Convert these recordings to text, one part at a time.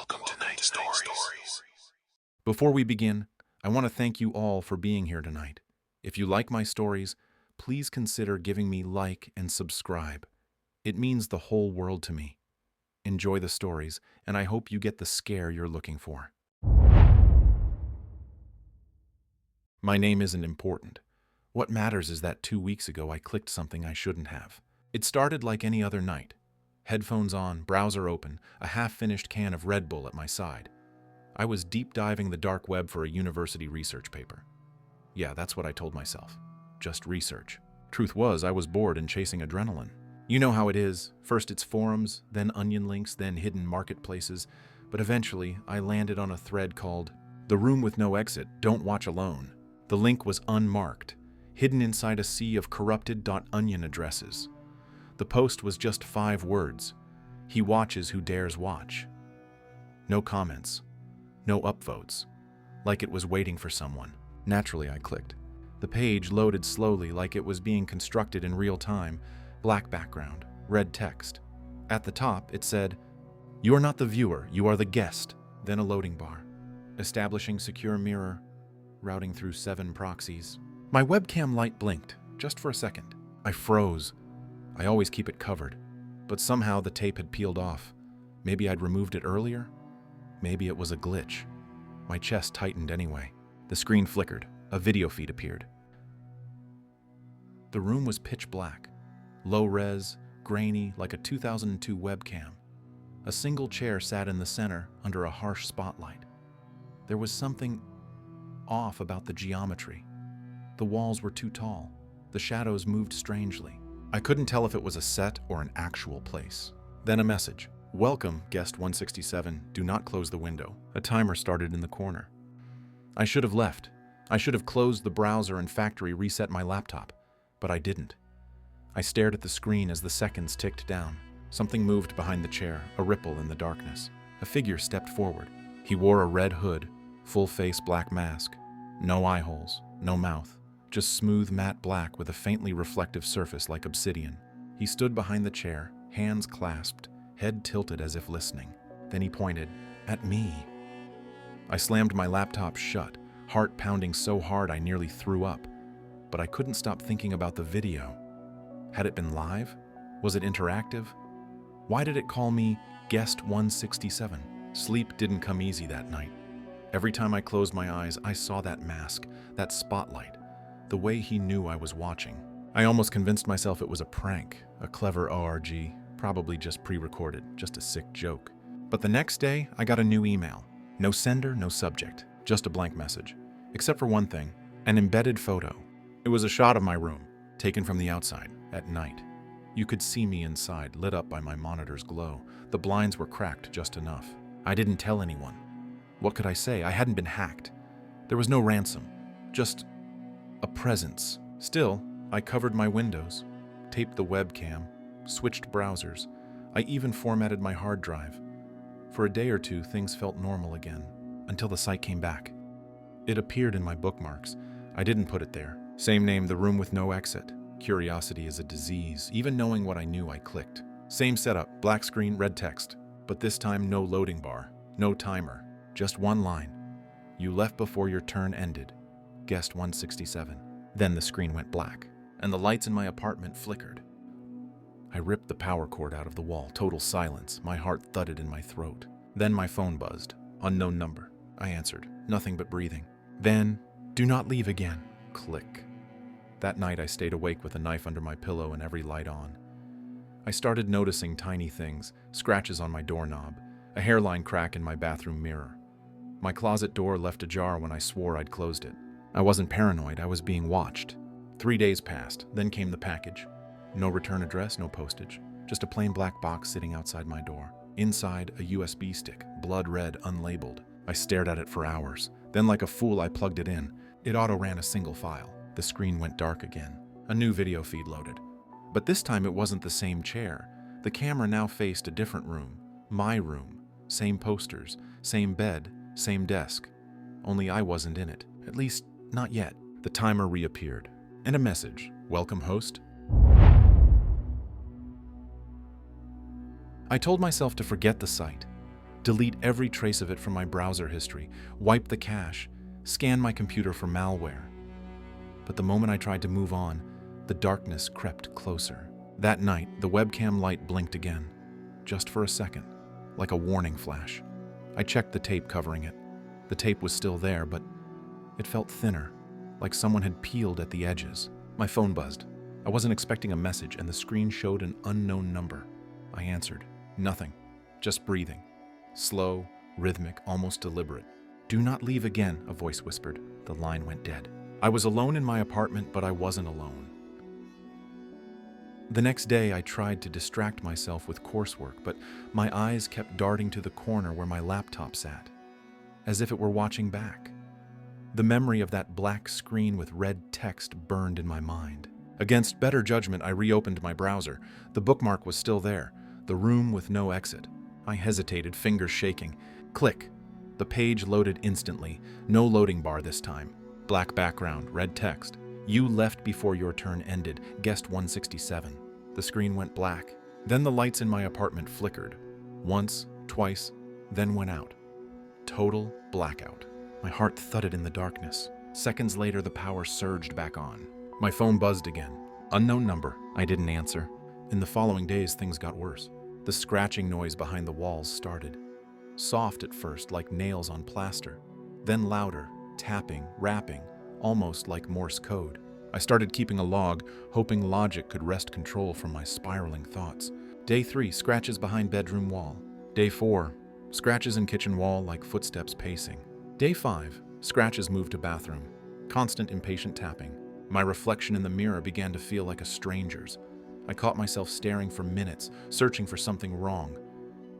Welcome to Night Stories. Before we begin, I want to thank you all for being here tonight. If you like my stories, please consider giving me like and subscribe. It means the whole world to me. Enjoy the stories, and I hope you get the scare you're looking for. My name isn't important. What matters is that 2 weeks ago I clicked something I shouldn't have. It started like any other night. Headphones on, browser open, a half-finished can of Red Bull at my side. I was deep diving the dark web for a university research paper. Yeah, that's what I told myself. Just research. Truth was, I was bored and chasing adrenaline. You know how it is. First it's forums, then onion links, then hidden marketplaces. But eventually, I landed on a thread called "The Room with No Exit, Don't Watch Alone." The link was unmarked, hidden inside a sea of corrupted .onion addresses. The post was just 5 words. He watches who dares watch. No comments. No upvotes. Like it was waiting for someone. Naturally, I clicked. The page loaded slowly, like it was being constructed in real time. Black background, red text. At the top, it said, "You are not the viewer, you are the guest." Then a loading bar. Establishing secure mirror. Routing through 7 proxies. My webcam light blinked, just for a second. I froze. I always keep it covered, but somehow the tape had peeled off. Maybe I'd removed it earlier? Maybe it was a glitch. My chest tightened anyway. The screen flickered. A video feed appeared. The room was pitch black, low-res, grainy, like a 2002 webcam. A single chair sat in the center under a harsh spotlight. There was something off about the geometry. The walls were too tall. The shadows moved strangely. I couldn't tell if it was a set or an actual place. Then a message. "Welcome, guest 167. Do not close the window." A timer started in the corner. I should have left. I should have closed the browser and factory reset my laptop. But I didn't. I stared at the screen as the seconds ticked down. Something moved behind the chair, a ripple in the darkness. A figure stepped forward. He wore a red hood, full-face black mask. No eye holes, no mouth. Just smooth matte black with a faintly reflective surface like obsidian. He stood behind the chair, hands clasped, head tilted as if listening. Then he pointed at me. I slammed my laptop shut, heart pounding so hard I nearly threw up. But I couldn't stop thinking about the video. Had it been live? Was it interactive? Why did it call me Guest 167? Sleep didn't come easy that night. Every time I closed my eyes, I saw that mask, that spotlight. The way he knew I was watching. I almost convinced myself it was a prank, a clever ORG, probably just pre-recorded, just a sick joke. But the next day, I got a new email. No sender, no subject, just a blank message. Except for one thing, an embedded photo. It was a shot of my room, taken from the outside, at night. You could see me inside, lit up by my monitor's glow. The blinds were cracked just enough. I didn't tell anyone. What could I say? I hadn't been hacked. There was no ransom, just a presence. Still, I covered my windows, taped the webcam, switched browsers. I even formatted my hard drive. For a day or two, things felt normal again, until the site came back. It appeared in my bookmarks. I didn't put it there. Same name, The Room with No Exit. Curiosity is a disease. Even knowing what I knew, I clicked. Same setup, black screen, red text. But this time, no loading bar, no timer, just one line. "You left before your turn ended. Guest 167. Then the screen went black, and the lights in my apartment flickered. I ripped the power cord out of the wall, total silence. My heart thudded in my throat. Then my phone buzzed. Unknown number. I answered, nothing but breathing. Then, "Do not leave again." Click. That night I stayed awake with a knife under my pillow and every light on. I started noticing tiny things, scratches on my doorknob, a hairline crack in my bathroom mirror. My closet door left ajar when I swore I'd closed it. I wasn't paranoid, I was being watched. 3 days passed, then came the package. No return address, no postage. Just a plain black box sitting outside my door. Inside, a USB stick, blood red, unlabeled. I stared at it for hours. Then like a fool, I plugged it in. It auto-ran a single file. The screen went dark again. A new video feed loaded. But this time it wasn't the same chair. The camera now faced a different room. My room. Same posters, same bed, same desk. Only I wasn't in it. At least, not yet. The timer reappeared. And a message. "Welcome, host." I told myself to forget the site. delete every trace of it from my browser history, wipe the cache, scan my computer for malware. But the moment I tried to move on, the darkness crept closer. That night, the webcam light blinked again, just for a second, like a warning flash. I checked the tape covering it. The tape was still there, but it felt thinner, like someone had peeled at the edges. My phone buzzed. I wasn't expecting a message, and the screen showed an unknown number. I answered. Nothing. Just breathing. Slow, rhythmic, almost deliberate. "Do not leave again," a voice whispered. The line went dead. I was alone in my apartment, but I wasn't alone. The next day, I tried to distract myself with coursework, but my eyes kept darting to the corner where my laptop sat, as if it were watching back. The memory of that black screen with red text burned in my mind. Against better judgment, I reopened my browser. The bookmark was still there, the room with no exit. I hesitated, fingers shaking. Click. The page loaded instantly. No loading bar this time. Black background, red text. "You left before your turn ended. Guest 167. The screen went black. Then the lights in my apartment flickered. Once, twice, then went out. Total blackout. My heart thudded in the darkness. Seconds later, the power surged back on. My phone buzzed again. Unknown number. I didn't answer. In the following days, things got worse. The scratching noise behind the walls started. Soft at first, like nails on plaster. Then louder, tapping, rapping, almost like Morse code. I started keeping a log, hoping logic could wrest control from my spiraling thoughts. Day 3, scratches behind bedroom wall. Day 4, scratches in kitchen wall like footsteps pacing. Day 5, scratches moved to bathroom. Constant impatient tapping. My reflection in the mirror began to feel like a stranger's. I caught myself staring for minutes, searching for something wrong.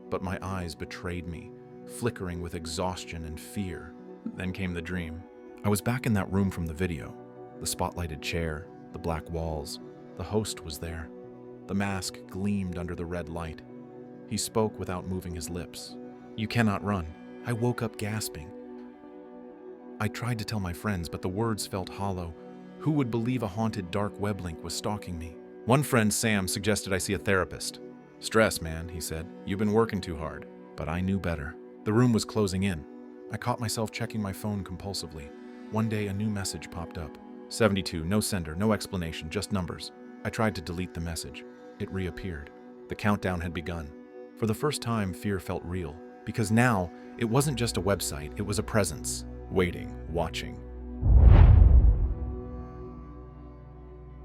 But my eyes betrayed me, flickering with exhaustion and fear. Then came the dream. I was back in that room from the video. The spotlighted chair, the black walls. The host was there. The mask gleamed under the red light. He spoke without moving his lips. "You cannot run." I woke up gasping. I tried to tell my friends, but the words felt hollow. Who would believe a haunted dark web link was stalking me? One friend, Sam, suggested I see a therapist. "Stress, man," he said. "You've been working too hard." But I knew better. The room was closing in. I caught myself checking my phone compulsively. One day, a new message popped up. 72, no sender, no explanation, just numbers. I tried to delete the message. It reappeared. The countdown had begun. For the first time, fear felt real. Because now, it wasn't just a website, it was a presence. Waiting, watching.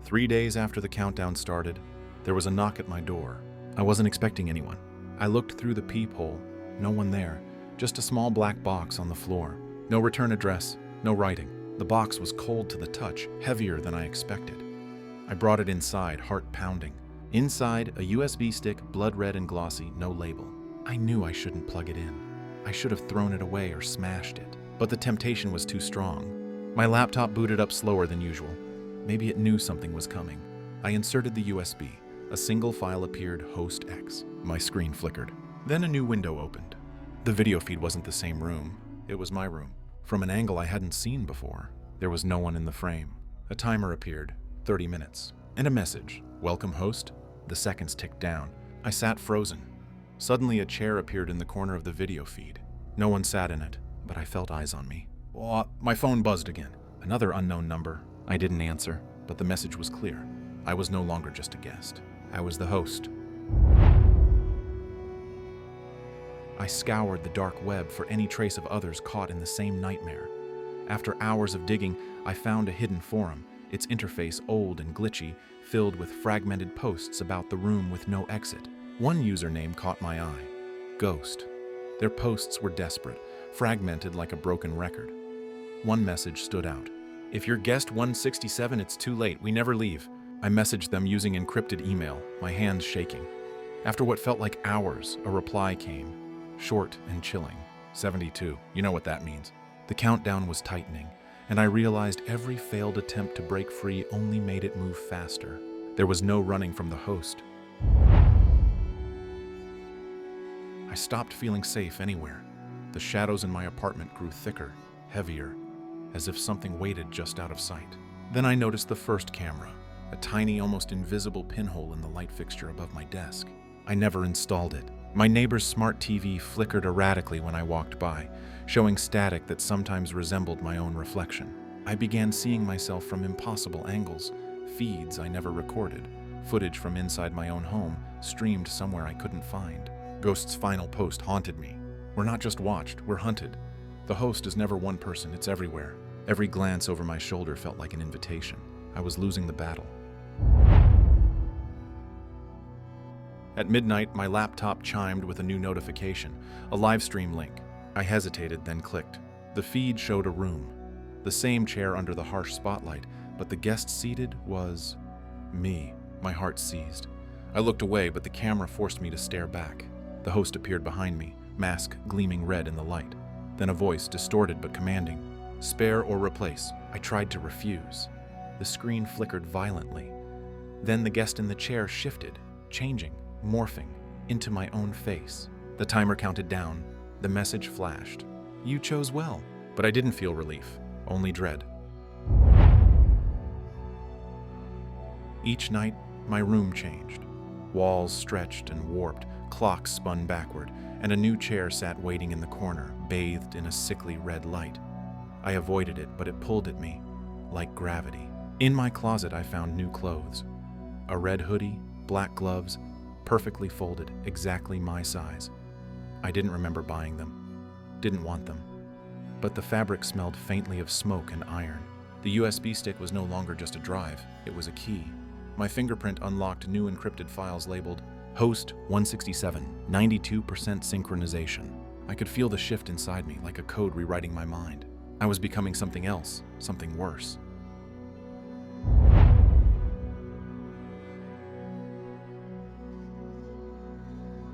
3 days after the countdown started, there was a knock at my door. I wasn't expecting anyone. I looked through the peephole. No one there. Just a small black box on the floor. No return address, no writing. The box was cold to the touch, heavier than I expected. I brought it inside, heart pounding. Inside, a USB stick, blood red and glossy, no label. I knew I shouldn't plug it in. I should have thrown it away or smashed it. But the temptation was too strong. My laptop booted up slower than usual. Maybe it knew something was coming. I inserted the USB. A single file appeared, host X. My screen flickered. Then a new window opened. The video feed wasn't the same room. It was my room. From an angle I hadn't seen before. There was no one in the frame. A timer appeared, 30 minutes. And a message, "Welcome host." The seconds ticked down. I sat frozen. Suddenly a chair appeared in the corner of the video feed. No one sat in it, but I felt eyes on me. My phone buzzed again. Another unknown number. I didn't answer, but the message was clear. I was no longer just a guest. I was the host. I scoured the dark web for any trace of others caught in the same nightmare. After hours of digging, I found a hidden forum, its interface old and glitchy, filled with fragmented posts about the room with no exit. One username caught my eye. Ghost. Their posts were desperate, fragmented like a broken record. One message stood out. "If you're guest 167, it's too late. We never leave." I messaged them using encrypted email, my hands shaking. After what felt like hours, a reply came. Short and chilling. 72. You know what that means. The countdown was tightening, and I realized every failed attempt to break free only made it move faster. There was no running from the host. I stopped feeling safe anywhere. The shadows in my apartment grew thicker, heavier, as if something waited just out of sight. Then I noticed the first camera, a tiny, almost invisible pinhole in the light fixture above my desk. I never installed it. My neighbor's smart TV flickered erratically when I walked by, showing static that sometimes resembled my own reflection. I began seeing myself from impossible angles, feeds I never recorded, footage from inside my own home, streamed somewhere I couldn't find. Ghost's final post haunted me. We're not just watched, we're hunted. The host is never one person, it's everywhere. Every glance over my shoulder felt like an invitation. I was losing the battle. At midnight, my laptop chimed with a new notification, a live stream link. I hesitated, then clicked. The feed showed a room. The same chair under the harsh spotlight, but the guest seated was me. My heart seized. I looked away, but the camera forced me to stare back. The host appeared behind me, mask gleaming red in the light. Then a voice, distorted but commanding. Spare or replace. I tried to refuse. The screen flickered violently. Then the guest in the chair shifted, changing, morphing, into my own face. The timer counted down. The message flashed. You chose well. But I didn't feel relief, only dread. Each night, my room changed. Walls stretched and warped, clocks spun backward, and a new chair sat waiting in the corner, bathed in a sickly red light. I avoided it, but it pulled at me, like gravity. In my closet, I found new clothes. A red hoodie, black gloves, perfectly folded, exactly my size. I didn't remember buying them, didn't want them. But the fabric smelled faintly of smoke and iron. The USB stick was no longer just a drive, it was a key. My fingerprint unlocked new encrypted files labeled Host 167, 92% synchronization. I could feel the shift inside me, like a code rewriting my mind. I was becoming something else, something worse.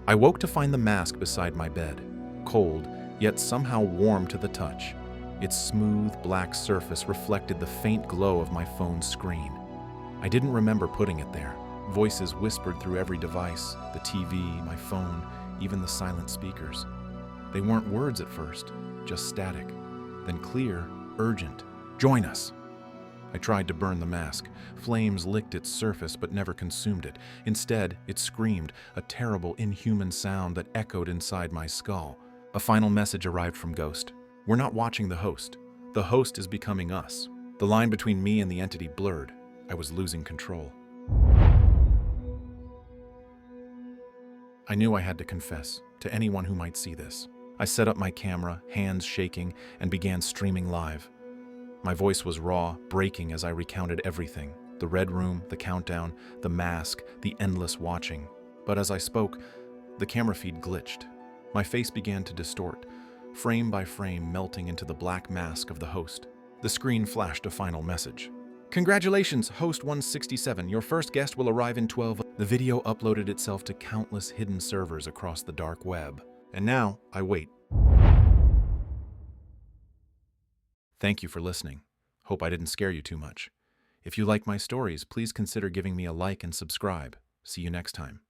I woke to find the mask beside my bed, cold, yet somehow warm to the touch. Its smooth, black surface reflected the faint glow of my phone's screen. I didn't remember putting it there. Voices whispered through every device, the TV, my phone, even the silent speakers. They weren't words at first, just static. Then clear, urgent. Join us! I tried to burn the mask. Flames licked its surface but never consumed it. Instead, it screamed, a terrible, inhuman sound that echoed inside my skull. A final message arrived from Ghost. We're not watching the host. The host is becoming us. The line between me and the entity blurred. I was losing control. I knew I had to confess, to anyone who might see this. I set up my camera, hands shaking, and began streaming live. My voice was raw, breaking as I recounted everything. The red room, the countdown, the mask, the endless watching. But as I spoke, the camera feed glitched. My face began to distort, frame by frame melting into the black mask of the host. The screen flashed a final message. Congratulations, host 167. Your first guest will arrive in 12. The video uploaded itself to countless hidden servers across the dark web. And now, I wait. Thank you for listening. Hope I didn't scare you too much. If you like my stories, please consider giving me a like and subscribe. See you next time.